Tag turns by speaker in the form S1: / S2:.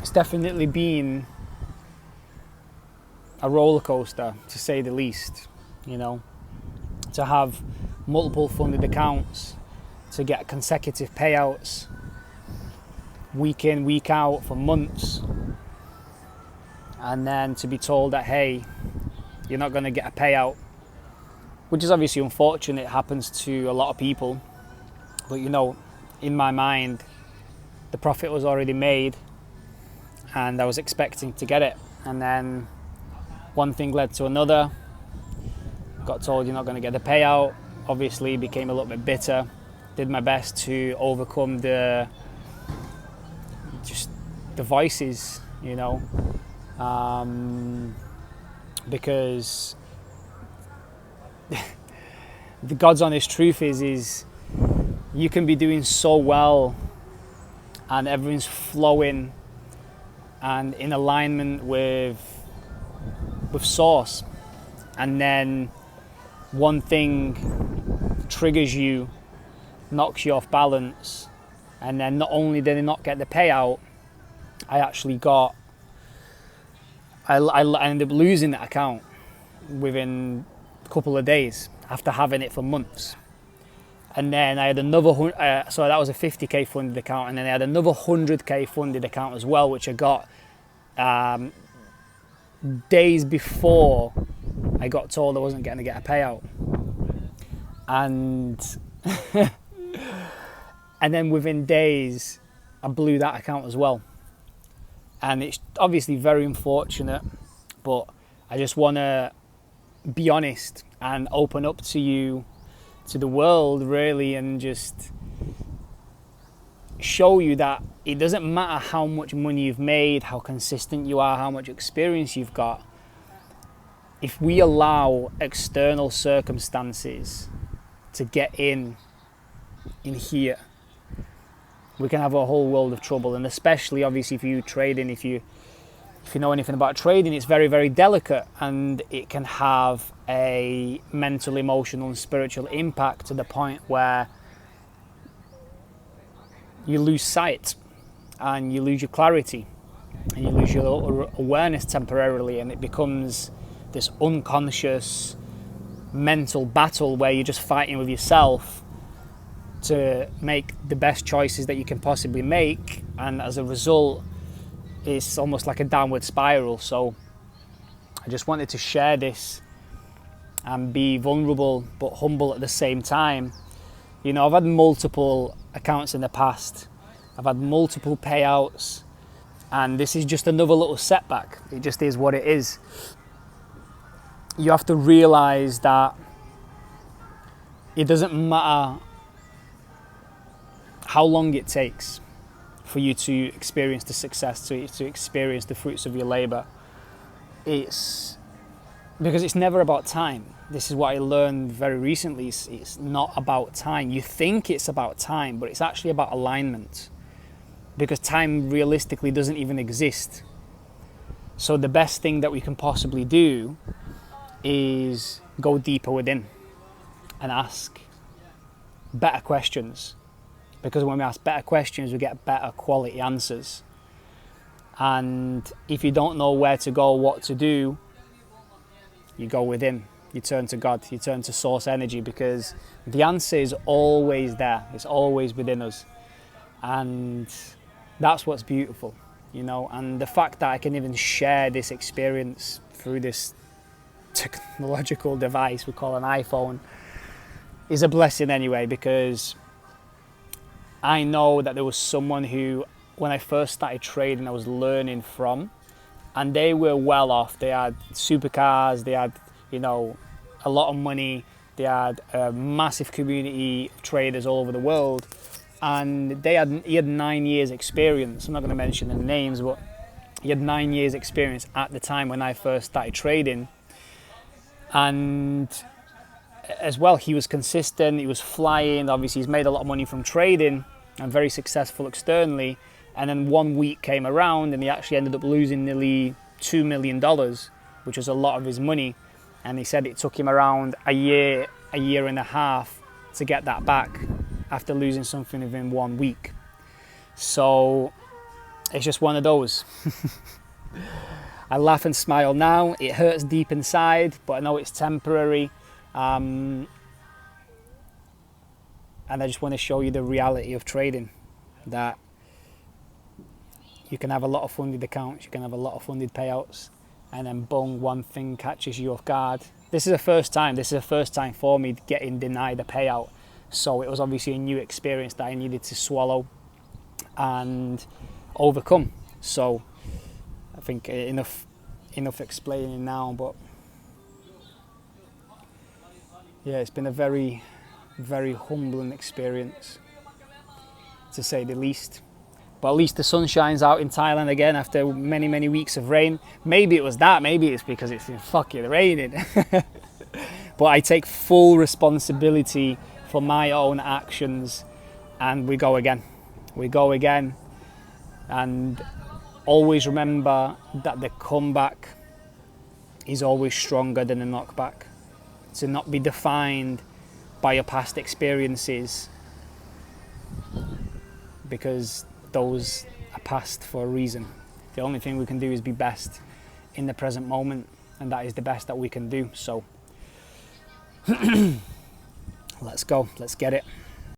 S1: it's definitely been a roller coaster, to say the least. You know, to have multiple funded accounts, to get consecutive payouts week in, week out for months, and then to be told that, hey, you're not going to get a payout, which is obviously unfortunate. It happens to a lot of people, but you know, in my mind, the profit was already made and I was expecting to get it, and then one thing led to another. Got told you're not going to get the payout. Obviously became a little bit bitter. Did my best to overcome the voices, you know, because the God's honest truth is you can be doing so well and everything's flowing and in alignment with source, and then one thing triggers you, knocks you off balance, and then not only did I not get the payout, I ended up losing that account within a couple of days after having it for months. And then I had another, so that was a 50k funded account, and then I had another 100k funded account as well, which I got days before I got told I wasn't going to get a payout. And and then within days I blew that account as well, and it's obviously very unfortunate, but I just want to be honest and open up to you, to the world really, and just show you that it doesn't matter how much money you've made, how consistent you are, how much experience you've got. If we allow external circumstances to get in here, we can have a whole world of trouble. And especially obviously if you trading, if you know anything about trading, it's very, very delicate, and it can have a mental, emotional and spiritual impact to the point where you lose sight and you lose your clarity and you lose your awareness temporarily, and it becomes this unconscious mental battle where you're just fighting with yourself to make the best choices that you can possibly make, and as a result it's almost like a downward spiral. So I just wanted to share this and be vulnerable but humble at the same time. You know, I've had multiple accounts in the past, I've had multiple payouts, and this is just another little setback. It just is what it is. You have to realize that it doesn't matter how long it takes for you to experience the success, to experience the fruits of your labor. It's because it's never about time. This is what I learned very recently. It's not about time. You think it's about time, but it's actually about alignment, because time realistically doesn't even exist. So the best thing that we can possibly do is go deeper within and ask better questions, because when we ask better questions we get better quality answers. And if you don't know where to go, what to do, you go within, you turn to God, you turn to source energy, because the answer is always there, it's always within us. And that's what's beautiful, you know. And the fact that I can even share this experience through this technological device we call an iPhone is a blessing anyway, because I know that there was someone who, when I first started trading, I was learning from, and they were well off. They had supercars, they had, you know, a lot of money, they had a massive community of traders all over the world, and he had 9 years experience. I'm not going to mention the names, but he had 9 years experience at the time when I first started trading. And as well, he was consistent, he was flying. Obviously he's made a lot of money from trading and very successful externally. And then 1 week came around and he actually ended up losing nearly $2 million, which was a lot of his money. And he said it took him around a year and a half to get that back after losing something within 1 week. So it's just one of those. I laugh and smile now. It hurts deep inside, but I know it's temporary. And I just want to show you the reality of trading, that you can have a lot of funded accounts, you can have a lot of funded payouts, and then boom, one thing catches you off guard. This is a first time for me getting denied a payout. So it was obviously a new experience that I needed to swallow and overcome. So I think enough explaining now, but yeah, it's been a very, very humbling experience, to say the least. But at least the sun shines out in Thailand again after many, many weeks of rain. Maybe it was that, maybe it's because it's fucking raining. But I take full responsibility for my own actions, and we go again. We go again, and always remember that the comeback is always stronger than the knockback. To not be defined by your past experiences, because those are past for a reason. The only thing we can do is be best in the present moment, and that is the best that we can do. So let's go, let's get it.